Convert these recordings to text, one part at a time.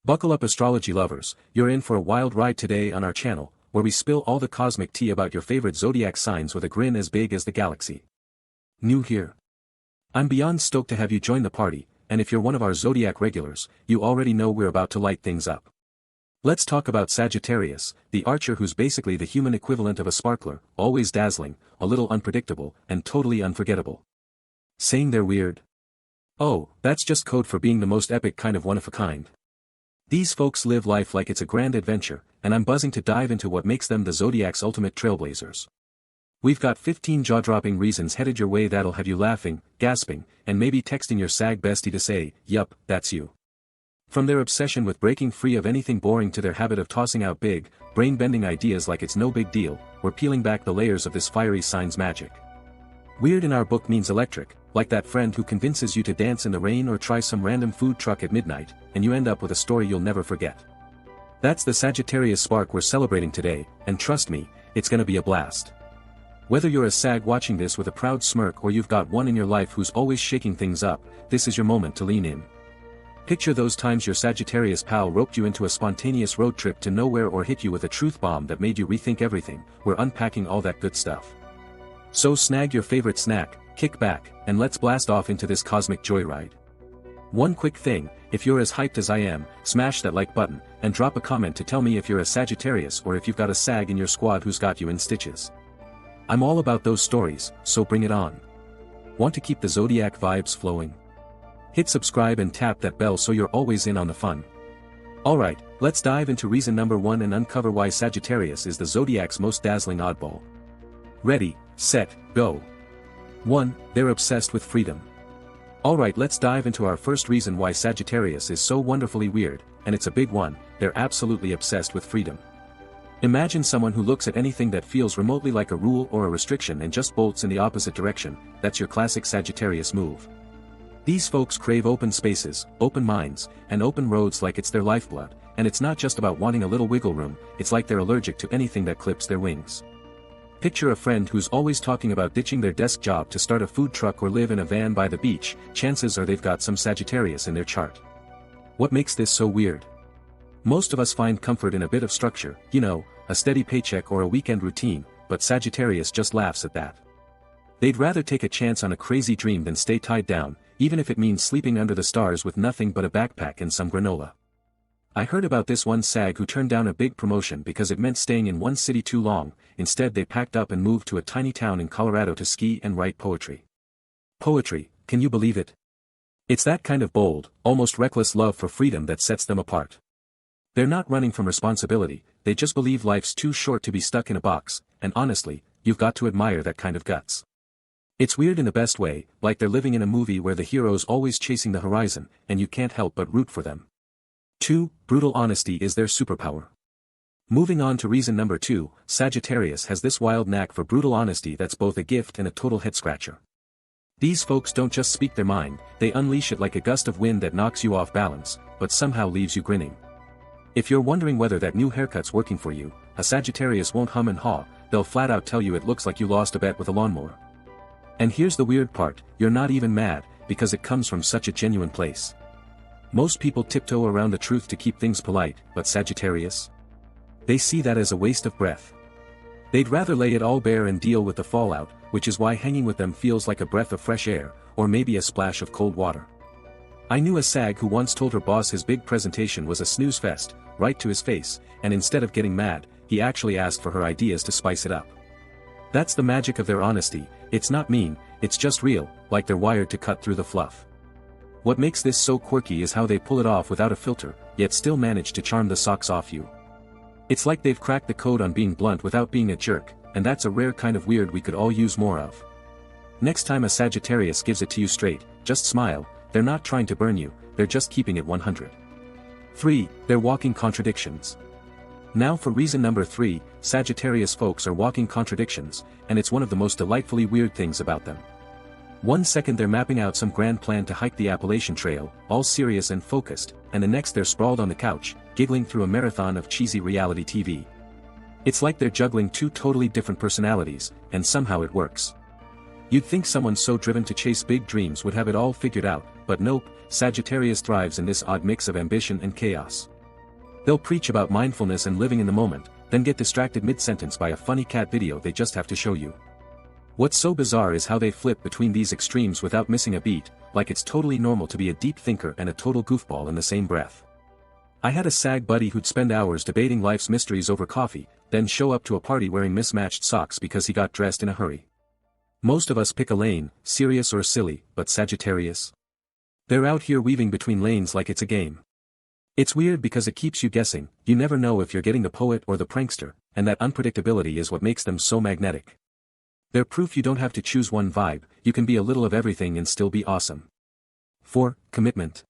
Buckle up, astrology lovers, you're in for a wild ride today on our channel, where we spill all the cosmic tea about your favorite zodiac signs with a grin as big as the galaxy. New here? I'm beyond stoked to have you join the party, and if you're one of our zodiac regulars, you already know we're about to light things up. Let's talk about Sagittarius, the archer who's basically the human equivalent of a sparkler, always dazzling, a little unpredictable, and totally unforgettable. Saying they're weird? Oh, that's just code for being the most epic kind of one-of-a-kind. These folks live life like it's a grand adventure, and I'm buzzing to dive into what makes them the Zodiac's ultimate trailblazers. We've got 15 jaw-dropping reasons headed your way that'll have you laughing, gasping, and maybe texting your Sag bestie to say, yup, that's you. From their obsession with breaking free of anything boring to their habit of tossing out big, brain-bending ideas like it's no big deal, we're peeling back the layers of this fiery sign's magic. Weird in our book means electric, like that friend who convinces you to dance in the rain or try some random food truck at midnight, and you end up with a story you'll never forget. That's the Sagittarius spark we're celebrating today, and trust me, it's gonna be a blast. Whether you're a Sag watching this with a proud smirk or you've got one in your life who's always shaking things up, this is your moment to lean in. Picture those times your Sagittarius pal roped you into a spontaneous road trip to nowhere or hit you with a truth bomb that made you rethink everything. We're unpacking all that good stuff. So snag your favorite snack, kick back, and let's blast off into this cosmic joyride. One quick thing, if you're as hyped as I am, smash that like button, and drop a comment to tell me if you're a Sagittarius or if you've got a Sag in your squad who's got you in stitches. I'm all about those stories, so bring it on. Want to keep the Zodiac vibes flowing? Hit subscribe and tap that bell so you're always in on the fun. Alright, let's dive into reason number 1 and uncover why Sagittarius is the Zodiac's most dazzling oddball. Ready, set, go. 1. They're obsessed with freedom. Alright, let's dive into our first reason why Sagittarius is so wonderfully weird, and it's a big one: they're absolutely obsessed with freedom. Imagine someone who looks at anything that feels remotely like a rule or a restriction and just bolts in the opposite direction. That's your classic Sagittarius move. These folks crave open spaces, open minds, and open roads like it's their lifeblood, and it's not just about wanting a little wiggle room, it's like they're allergic to anything that clips their wings. Picture a friend who's always talking about ditching their desk job to start a food truck or live in a van by the beach. Chances are they've got some Sagittarius in their chart. What makes this so weird? Most of us find comfort in a bit of structure, you know, a steady paycheck or a weekend routine, but Sagittarius just laughs at that. They'd rather take a chance on a crazy dream than stay tied down, even if it means sleeping under the stars with nothing but a backpack and some granola. I heard about this one Sag who turned down a big promotion because it meant staying in one city too long. Instead they packed up and moved to a tiny town in Colorado to ski and write poetry. Poetry, can you believe it? It's that kind of bold, almost reckless love for freedom that sets them apart. They're not running from responsibility, they just believe life's too short to be stuck in a box, and honestly, you've got to admire that kind of guts. It's weird in the best way, like they're living in a movie where the hero's always chasing the horizon, and you can't help but root for them. 2. Brutal honesty is their superpower. Moving on to reason number 2, Sagittarius has this wild knack for brutal honesty that's both a gift and a total head-scratcher. These folks don't just speak their mind, they unleash it like a gust of wind that knocks you off balance, but somehow leaves you grinning. If you're wondering whether that new haircut's working for you, a Sagittarius won't hum and haw, they'll flat out tell you it looks like you lost a bet with a lawnmower. And here's the weird part, you're not even mad, because it comes from such a genuine place. Most people tiptoe around the truth to keep things polite, but Sagittarius? They see that as a waste of breath. They'd rather lay it all bare and deal with the fallout, which is why hanging with them feels like a breath of fresh air, or maybe a splash of cold water. I knew a Sag who once told her boss his big presentation was a snooze fest, right to his face, and instead of getting mad, he actually asked for her ideas to spice it up. That's the magic of their honesty, it's not mean, it's just real, like they're wired to cut through the fluff. What makes this so quirky is how they pull it off without a filter, yet still manage to charm the socks off you. It's like they've cracked the code on being blunt without being a jerk, and that's a rare kind of weird we could all use more of. Next time a Sagittarius gives it to you straight, just smile, they're not trying to burn you, they're just keeping it 100. 3. They're walking contradictions. Now for reason number 3, Sagittarius folks are walking contradictions, and it's one of the most delightfully weird things about them. One second they're mapping out some grand plan to hike the Appalachian Trail, all serious and focused, and the next they're sprawled on the couch, giggling through a marathon of cheesy reality TV. It's like they're juggling two totally different personalities, and somehow it works. You'd think someone so driven to chase big dreams would have it all figured out, but nope, Sagittarius thrives in this odd mix of ambition and chaos. They'll preach about mindfulness and living in the moment, then get distracted mid-sentence by a funny cat video they just have to show you. What's so bizarre is how they flip between these extremes without missing a beat, like it's totally normal to be a deep thinker and a total goofball in the same breath. I had a Sag buddy who'd spend hours debating life's mysteries over coffee, then show up to a party wearing mismatched socks because he got dressed in a hurry. Most of us pick a lane, serious or silly, but Sagittarius? They're out here weaving between lanes like it's a game. It's weird because it keeps you guessing, you never know if you're getting the poet or the prankster, and that unpredictability is what makes them so magnetic. They're proof you don't have to choose one vibe, you can be a little of everything and still be awesome. 4. Commitment.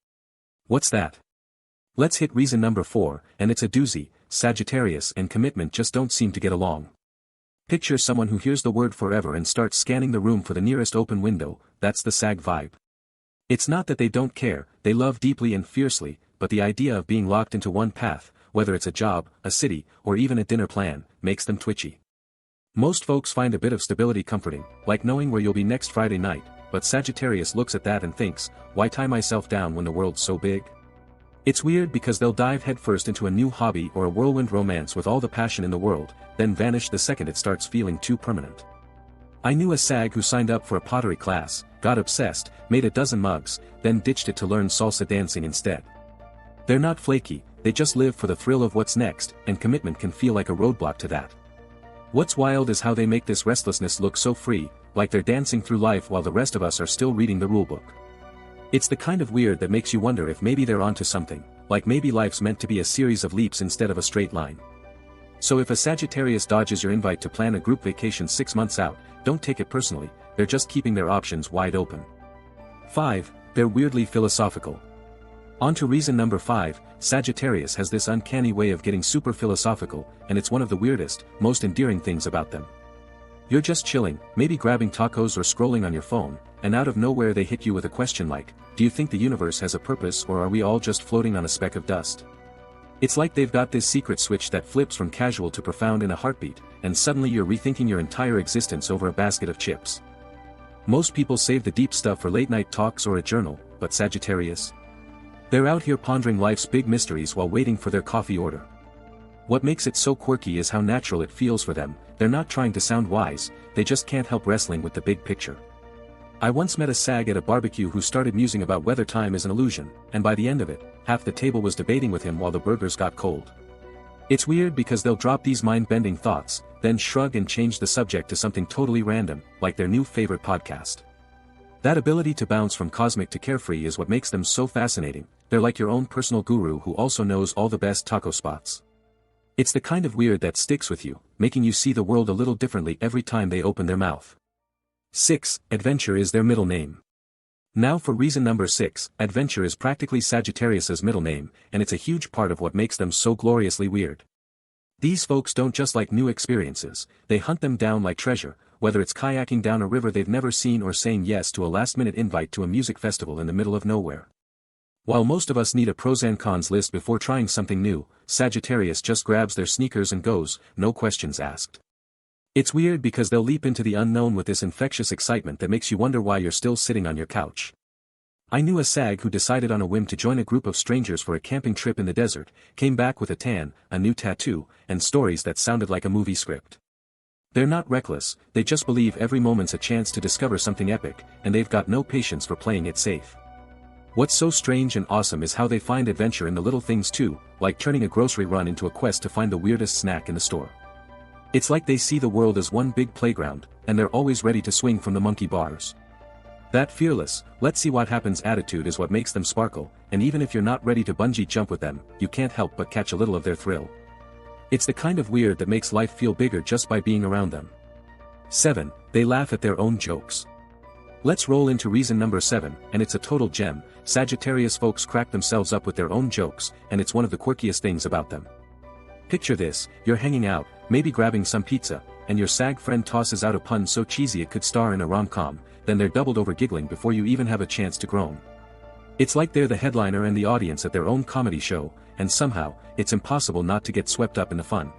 What's that? Let's hit reason number 4, and it's a doozy. Sagittarius and commitment just don't seem to get along. Picture someone who hears the word forever and starts scanning the room for the nearest open window. That's the Sag vibe. It's not that they don't care, they love deeply and fiercely, but the idea of being locked into one path, whether it's a job, a city, or even a dinner plan, makes them twitchy. Most folks find a bit of stability comforting, like knowing where you'll be next Friday night, but Sagittarius looks at that and thinks, why tie myself down when the world's so big? It's weird because they'll dive headfirst into a new hobby or a whirlwind romance with all the passion in the world, then vanish the second it starts feeling too permanent. I knew a Sag who signed up for a pottery class, got obsessed, made a dozen mugs, then ditched it to learn salsa dancing instead. They're not flaky, they just live for the thrill of what's next, and commitment can feel like a roadblock to that. What's wild is how they make this restlessness look so free, like they're dancing through life while the rest of us are still reading the rulebook. It's the kind of weird that makes you wonder if maybe they're onto something, like maybe life's meant to be a series of leaps instead of a straight line. So if a Sagittarius dodges your invite to plan a group vacation 6 months out, don't take it personally, they're just keeping their options wide open. 5. They're weirdly philosophical. On to reason number 5, Sagittarius has this uncanny way of getting super philosophical, and it's one of the weirdest, most endearing things about them. You're just chilling, maybe grabbing tacos or scrolling on your phone, and out of nowhere they hit you with a question like, do you think the universe has a purpose or are we all just floating on a speck of dust? It's like they've got this secret switch that flips from casual to profound in a heartbeat, and suddenly you're rethinking your entire existence over a basket of chips. Most people save the deep stuff for late-night talks or a journal, but Sagittarius? They're out here pondering life's big mysteries while waiting for their coffee order. What makes it so quirky is how natural it feels for them, they're not trying to sound wise, they just can't help wrestling with the big picture. I once met a Sag at a barbecue who started musing about whether time is an illusion, and by the end of it, half the table was debating with him while the burgers got cold. It's weird because they'll drop these mind-bending thoughts, then shrug and change the subject to something totally random, like their new favorite podcast. That ability to bounce from cosmic to carefree is what makes them so fascinating, they're like your own personal guru who also knows all the best taco spots. It's the kind of weird that sticks with you, making you see the world a little differently every time they open their mouth. 6. Adventure is their middle name. Now for reason number 6, adventure is practically Sagittarius's middle name, and it's a huge part of what makes them so gloriously weird. These folks don't just like new experiences, they hunt them down like treasure, whether it's kayaking down a river they've never seen or saying yes to a last-minute invite to a music festival in the middle of nowhere. While most of us need a pros and cons list before trying something new, Sagittarius just grabs their sneakers and goes, no questions asked. It's weird because they'll leap into the unknown with this infectious excitement that makes you wonder why you're still sitting on your couch. I knew a Sag who decided on a whim to join a group of strangers for a camping trip in the desert, came back with a tan, a new tattoo, and stories that sounded like a movie script. They're not reckless, they just believe every moment's a chance to discover something epic, and they've got no patience for playing it safe. What's so strange and awesome is how they find adventure in the little things too, like turning a grocery run into a quest to find the weirdest snack in the store. It's like they see the world as one big playground, and they're always ready to swing from the monkey bars. That fearless, let's see what happens attitude is what makes them sparkle, and even if you're not ready to bungee jump with them, you can't help but catch a little of their thrill. It's the kind of weird that makes life feel bigger just by being around them. 7. They laugh at their own jokes. Let's roll into reason number 7, and it's a total gem. Sagittarius folks crack themselves up with their own jokes, and it's one of the quirkiest things about them. Picture this, you're hanging out, maybe grabbing some pizza, and your Sag friend tosses out a pun so cheesy it could star in a rom-com, then they're doubled over giggling before you even have a chance to groan. It's like they're the headliner and the audience at their own comedy show, and somehow, it's impossible not to get swept up in the fun.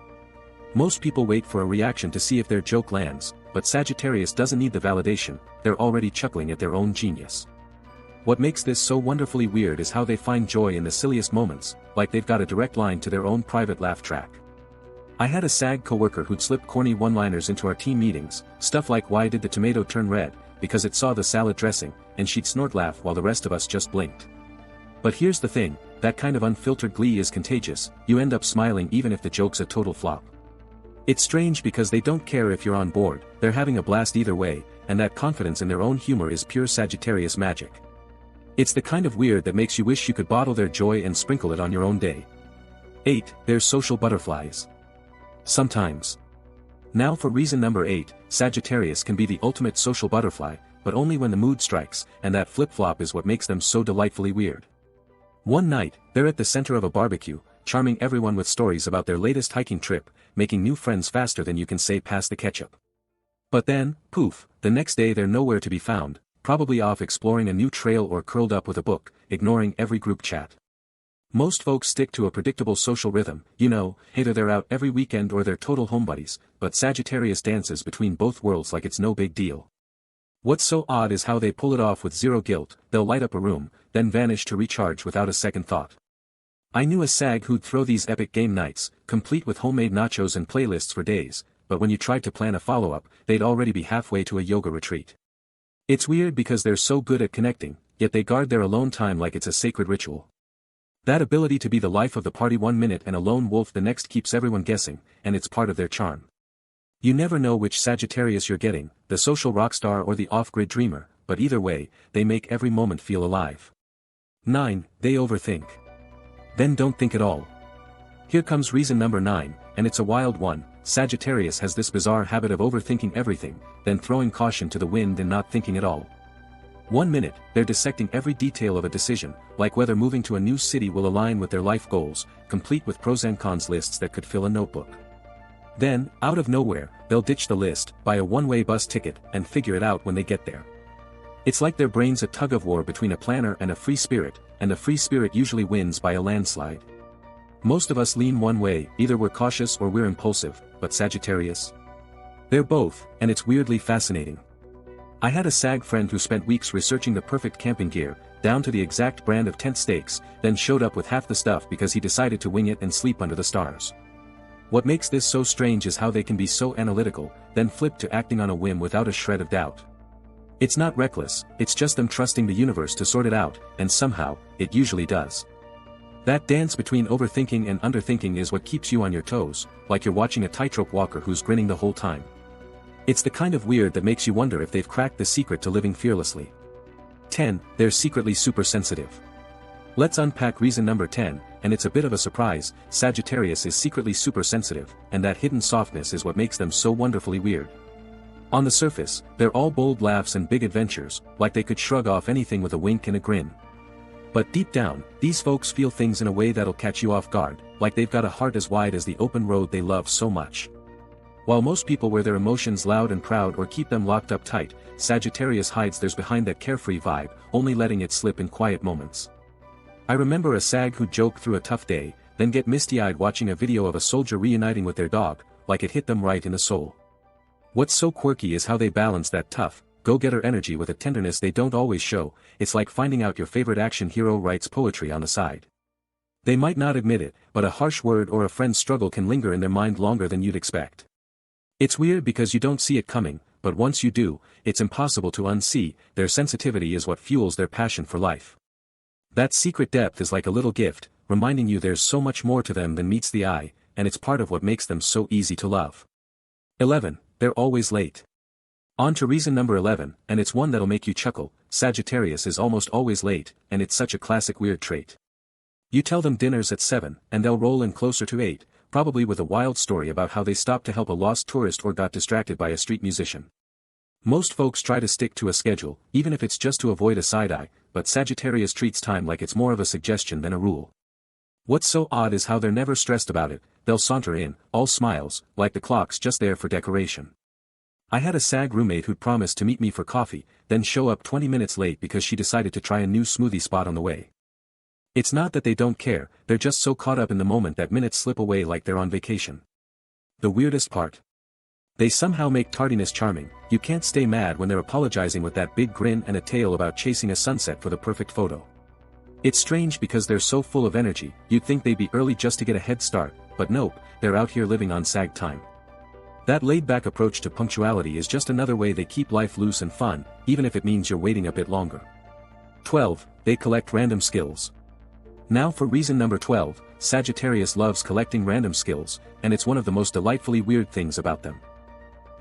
Most people wait for a reaction to see if their joke lands, but Sagittarius doesn't need the validation, they're already chuckling at their own genius. What makes this so wonderfully weird is how they find joy in the silliest moments, like they've got a direct line to their own private laugh track. I had a SAG coworker who'd slip corny one-liners into our team meetings, stuff like "Why did the tomato turn red? Because it saw the salad dressing," and she'd snort laugh while the rest of us just blinked. But here's the thing, that kind of unfiltered glee is contagious, you end up smiling even if the joke's a total flop. It's strange because they don't care if you're on board, they're having a blast either way, and that confidence in their own humor is pure Sagittarius magic. It's the kind of weird that makes you wish you could bottle their joy and sprinkle it on your own day. 8. They're social butterflies. Sometimes. Now for reason number 8, Sagittarius can be the ultimate social butterfly, but only when the mood strikes, and that flip-flop is what makes them so delightfully weird. One night, they're at the center of a barbecue, charming everyone with stories about their latest hiking trip, making new friends faster than you can say pass the ketchup. But then, poof, the next day they're nowhere to be found, probably off exploring a new trail or curled up with a book, ignoring every group chat. Most folks stick to a predictable social rhythm, either they're out every weekend or they're total homebuddies, but Sagittarius dances between both worlds like it's no big deal. What's so odd is how they pull it off with zero guilt, they'll light up a room, then vanish to recharge without a second thought. I knew a SAG who'd throw these epic game nights, complete with homemade nachos and playlists for days, but when you tried to plan a follow-up, they'd already be halfway to a yoga retreat. It's weird because they're so good at connecting, yet they guard their alone time like it's a sacred ritual. That ability to be the life of the party 1 minute and a lone wolf the next keeps everyone guessing, and it's part of their charm. You never know which Sagittarius you're getting, the social rockstar or the off-grid dreamer, but either way, they make every moment feel alive. 9. They overthink. Then don't think at all. Here comes reason number 9, and it's a wild one. Sagittarius has this bizarre habit of overthinking everything, then throwing caution to the wind and not thinking at all. 1 minute, they're dissecting every detail of a decision, like whether moving to a new city will align with their life goals, complete with pros and cons lists that could fill a notebook. Then, out of nowhere, they'll ditch the list, buy a one-way bus ticket, and figure it out when they get there. It's like their brain's a tug-of-war between a planner and a free spirit, and the free spirit usually wins by a landslide. Most of us lean one way, either we're cautious or we're impulsive, but Sagittarius? They're both, and it's weirdly fascinating. I had a SAG friend who spent weeks researching the perfect camping gear, down to the exact brand of tent stakes, then showed up with half the stuff because he decided to wing it and sleep under the stars. What makes this so strange is how they can be so analytical, then flip to acting on a whim without a shred of doubt. It's not reckless, it's just them trusting the universe to sort it out, and somehow, it usually does. That dance between overthinking and underthinking is what keeps you on your toes, like you're watching a tightrope walker who's grinning the whole time. It's the kind of weird that makes you wonder if they've cracked the secret to living fearlessly. 10. They're secretly super sensitive. Let's unpack reason number 10, and it's a bit of a surprise. Sagittarius is secretly super sensitive, and that hidden softness is what makes them so wonderfully weird. On the surface, they're all bold laughs and big adventures, like they could shrug off anything with a wink and a grin. But deep down, these folks feel things in a way that'll catch you off guard, like they've got a heart as wide as the open road they love so much. While most people wear their emotions loud and proud or keep them locked up tight, Sagittarius hides theirs behind that carefree vibe, only letting it slip in quiet moments. I remember a SAG who'd joke through a tough day, then get misty-eyed watching a video of a soldier reuniting with their dog, like it hit them right in the soul. What's so quirky is how they balance that tough, go-getter energy with a tenderness they don't always show. It's like finding out your favorite action hero writes poetry on the side. They might not admit it, but a harsh word or a friend's struggle can linger in their mind longer than you'd expect. It's weird because you don't see it coming, but once you do, it's impossible to unsee. Their sensitivity is what fuels their passion for life. That secret depth is like a little gift, reminding you there's so much more to them than meets the eye, and it's part of what makes them so easy to love. 11. They're always late. On to reason number 11, and it's one that'll make you chuckle. Sagittarius is almost always late, and it's such a classic weird trait. You tell them dinner's at 7, and they'll roll in closer to 8, probably with a wild story about how they stopped to help a lost tourist or got distracted by a street musician. Most folks try to stick to a schedule, even if it's just to avoid a side-eye, but Sagittarius treats time like it's more of a suggestion than a rule. What's so odd is how they're never stressed about it. They'll saunter in, all smiles, like the clock's just there for decoration. I had a SAG roommate who'd promised to meet me for coffee, then show up 20 minutes late because she decided to try a new smoothie spot on the way. It's not that they don't care, they're just so caught up in the moment that minutes slip away like they're on vacation. The weirdest part? They somehow make tardiness charming. You can't stay mad when they're apologizing with that big grin and a tale about chasing a sunset for the perfect photo. It's strange because they're so full of energy, you'd think they'd be early just to get a head start, but nope, they're out here living on sag time. That laid-back approach to punctuality is just another way they keep life loose and fun, even if it means you're waiting a bit longer. 12. They collect random skills. Now for reason number 12, Sagittarius loves collecting random skills, and it's one of the most delightfully weird things about them.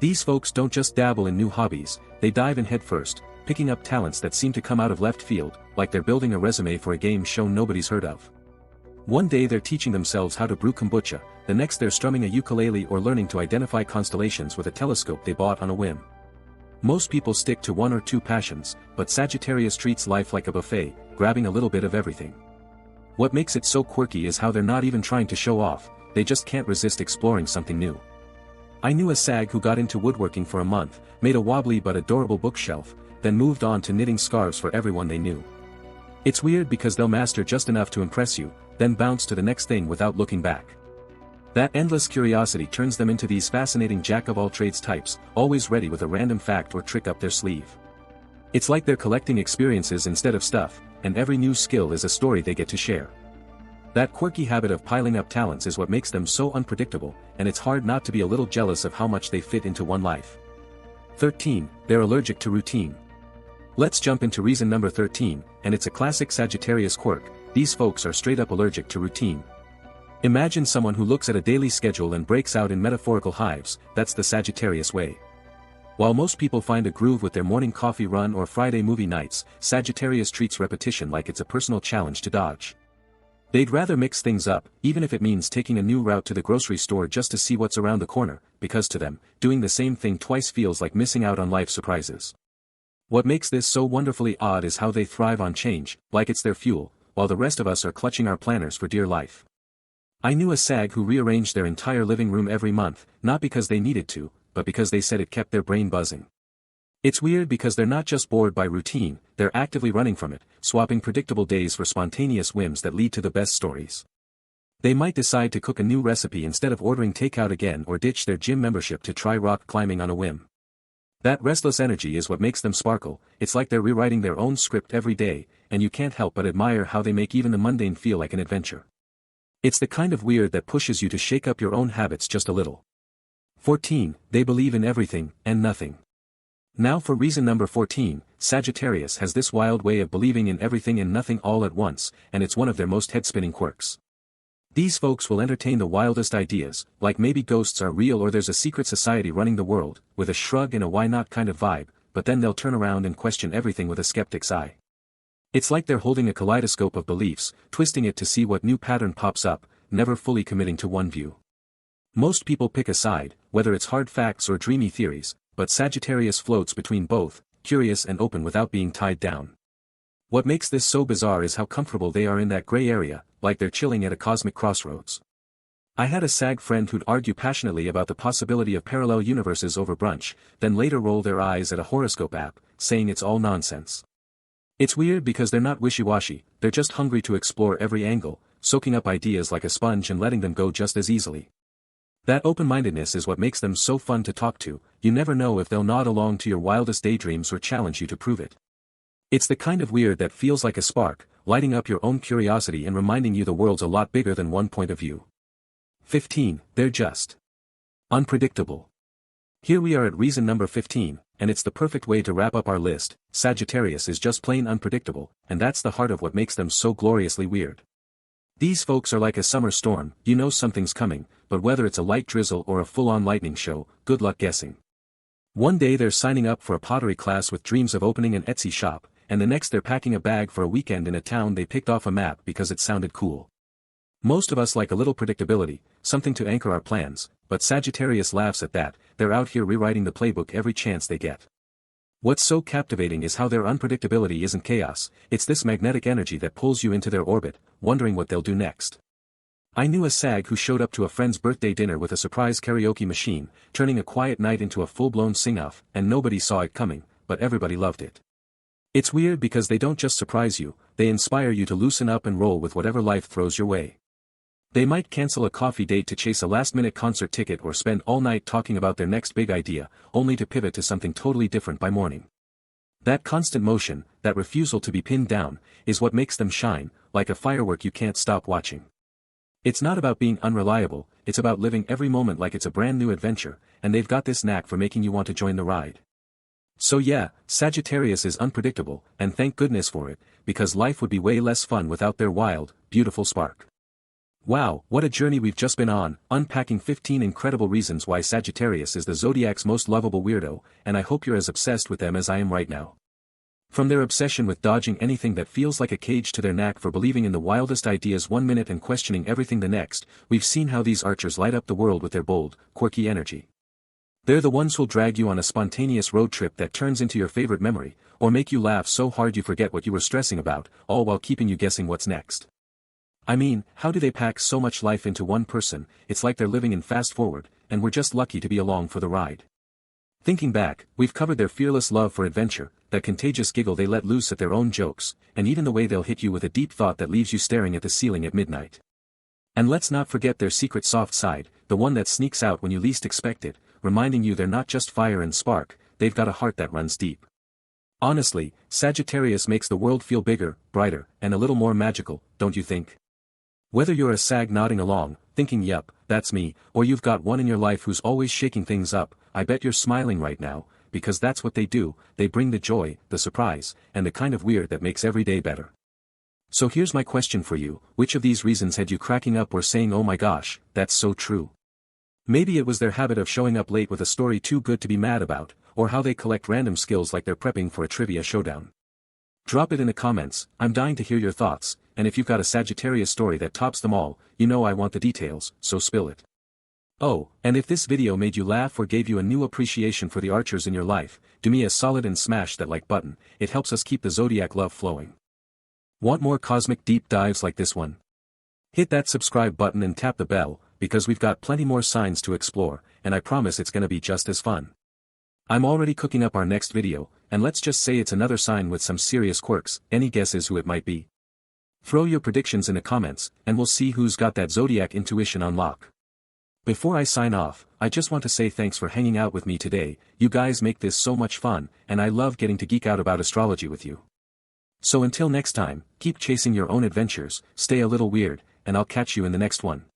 These folks don't just dabble in new hobbies, they dive in headfirst, picking up talents that seem to come out of left field, like they're building a resume for a game show nobody's heard of. One day they're teaching themselves how to brew kombucha, the next they're strumming a ukulele or learning to identify constellations with a telescope they bought on a whim. Most people stick to one or two passions, but Sagittarius treats life like a buffet, grabbing a little bit of everything. What makes it so quirky is how they're not even trying to show off, they just can't resist exploring something new. I knew a Sag who got into woodworking for a month, made a wobbly but adorable bookshelf, then moved on to knitting scarves for everyone they knew. It's weird because they'll master just enough to impress you, then bounce to the next thing without looking back. That endless curiosity turns them into these fascinating jack-of-all-trades types, always ready with a random fact or trick up their sleeve. It's like they're collecting experiences instead of stuff, and every new skill is a story they get to share. That quirky habit of piling up talents is what makes them so unpredictable, and it's hard not to be a little jealous of how much they fit into one life. 13. They're allergic to routine. Let's jump into reason number 13, and it's a classic Sagittarius quirk. These folks are straight up allergic to routine. Imagine someone who looks at a daily schedule and breaks out in metaphorical hives. That's the Sagittarius way. While most people find a groove with their morning coffee run or Friday movie nights, Sagittarius treats repetition like it's a personal challenge to dodge. They'd rather mix things up, even if it means taking a new route to the grocery store just to see what's around the corner, because to them, doing the same thing twice feels like missing out on life surprises. What makes this so wonderfully odd is how they thrive on change, like it's their fuel, while the rest of us are clutching our planners for dear life. I knew a Sag who rearranged their entire living room every month, not because they needed to, but because they said it kept their brain buzzing. It's weird because they're not just bored by routine, they're actively running from it, swapping predictable days for spontaneous whims that lead to the best stories. They might decide to cook a new recipe instead of ordering takeout again or ditch their gym membership to try rock climbing on a whim. That restless energy is what makes them sparkle. It's like they're rewriting their own script every day, and you can't help but admire how they make even the mundane feel like an adventure. It's the kind of weird that pushes you to shake up your own habits just a little. 14. They believe in everything and nothing. Now for reason number 14, Sagittarius has this wild way of believing in everything and nothing all at once, and it's one of their most head-spinning quirks. These folks will entertain the wildest ideas, like maybe ghosts are real or there's a secret society running the world, with a shrug and a why not kind of vibe, but then they'll turn around and question everything with a skeptic's eye. It's like they're holding a kaleidoscope of beliefs, twisting it to see what new pattern pops up, never fully committing to one view. Most people pick a side, whether it's hard facts or dreamy theories, but Sagittarius floats between both, curious and open without being tied down. What makes this so bizarre is how comfortable they are in that gray area, like they're chilling at a cosmic crossroads. I had a Sag friend who'd argue passionately about the possibility of parallel universes over brunch, then later roll their eyes at a horoscope app, saying it's all nonsense. It's weird because they're not wishy-washy, they're just hungry to explore every angle, soaking up ideas like a sponge and letting them go just as easily. That open-mindedness is what makes them so fun to talk to. You never know if they'll nod along to your wildest daydreams or challenge you to prove it. It's the kind of weird that feels like a spark, lighting up your own curiosity and reminding you the world's a lot bigger than one point of view. 15. They're just unpredictable. Here we are at reason number 15, and it's the perfect way to wrap up our list. Sagittarius is just plain unpredictable, and that's the heart of what makes them so gloriously weird. These folks are like a summer storm, you know something's coming, but whether it's a light drizzle or a full-on lightning show, good luck guessing. One day they're signing up for a pottery class with dreams of opening an Etsy shop, and the next they're packing a bag for a weekend in a town they picked off a map because it sounded cool. Most of us like a little predictability, something to anchor our plans, but Sagittarius laughs at that. They're out here rewriting the playbook every chance they get. What's so captivating is how their unpredictability isn't chaos, it's this magnetic energy that pulls you into their orbit, wondering what they'll do next. I knew a Sag who showed up to a friend's birthday dinner with a surprise karaoke machine, turning a quiet night into a full-blown sing-off, and nobody saw it coming, but everybody loved it. It's weird because they don't just surprise you, they inspire you to loosen up and roll with whatever life throws your way. They might cancel a coffee date to chase a last-minute concert ticket or spend all night talking about their next big idea, only to pivot to something totally different by morning. That constant motion, that refusal to be pinned down, is what makes them shine, like a firework you can't stop watching. It's not about being unreliable, it's about living every moment like it's a brand new adventure, and they've got this knack for making you want to join the ride. So yeah, Sagittarius is unpredictable, and thank goodness for it, because life would be way less fun without their wild, beautiful spark. Wow, what a journey we've just been on, unpacking 15 incredible reasons why Sagittarius is the Zodiac's most lovable weirdo, and I hope you're as obsessed with them as I am right now. From their obsession with dodging anything that feels like a cage to their knack for believing in the wildest ideas one minute and questioning everything the next, we've seen how these archers light up the world with their bold, quirky energy. They're the ones who'll drag you on a spontaneous road trip that turns into your favorite memory, or make you laugh so hard you forget what you were stressing about, all while keeping you guessing what's next. I mean, how do they pack so much life into one person? It's like they're living in fast forward, and we're just lucky to be along for the ride. Thinking back, we've covered their fearless love for adventure, that contagious giggle they let loose at their own jokes, and even the way they'll hit you with a deep thought that leaves you staring at the ceiling at midnight. And let's not forget their secret soft side, the one that sneaks out when you least expect it, reminding you they're not just fire and spark, they've got a heart that runs deep. Honestly, Sagittarius makes the world feel bigger, brighter, and a little more magical, don't you think? Whether you're a Sag nodding along, thinking yup, that's me, or you've got one in your life who's always shaking things up, I bet you're smiling right now, because that's what they do, they bring the joy, the surprise, and the kind of weird that makes every day better. So here's my question for you, which of these reasons had you cracking up or saying oh my gosh, that's so true? Maybe it was their habit of showing up late with a story too good to be mad about, or how they collect random skills like they're prepping for a trivia showdown. Drop it in the comments, I'm dying to hear your thoughts, and if you've got a Sagittarius story that tops them all, you know I want the details, so spill it. Oh, and if this video made you laugh or gave you a new appreciation for the archers in your life, do me a solid and smash that like button, it helps us keep the Zodiac love flowing. Want more cosmic deep dives like this one? Hit that subscribe button and tap the bell, because we've got plenty more signs to explore, and I promise it's gonna be just as fun. I'm already cooking up our next video, and let's just say it's another sign with some serious quirks, any guesses who it might be? Throw your predictions in the comments, and we'll see who's got that Zodiac intuition on lock. Before I sign off, I just want to say thanks for hanging out with me today, you guys make this so much fun, and I love getting to geek out about astrology with you. So until next time, keep chasing your own adventures, stay a little weird, and I'll catch you in the next one.